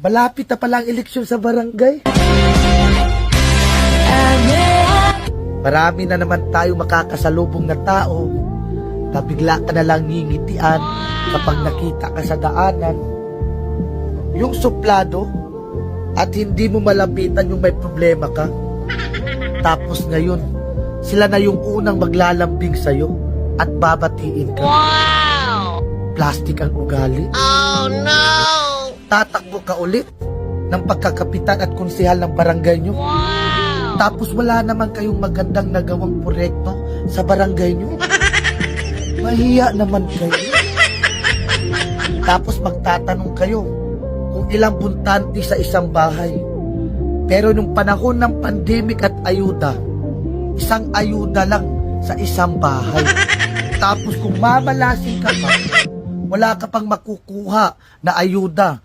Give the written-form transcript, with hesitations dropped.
Malapit na pala ang eleksyon sa barangay. Marami na naman tayo makakasalubong na tao na bigla ka na lang ngingitian kapag nakita ka sa daanan. Yung suplado at hindi mo malapitan yung may problema ka. Tapos ngayon, sila na yung unang maglalambing sa'yo at babatiin ka. Wow! Plastic ang ugali. Oh no! Tatakbo ka ulit ng pagkakapitan at konsehal ng barangay nyo. Wow! Tapos wala naman kayong magandang nagawang proyekto sa barangay nyo. Mahiya naman kayo. Tapos magtatanong kayo kung ilang buntante sa isang bahay. Pero nung panahon ng pandemic at ayuda, isang ayuda lang sa isang bahay. Tapos kung mamalasing ka pa, wala ka pang makukuha na ayuda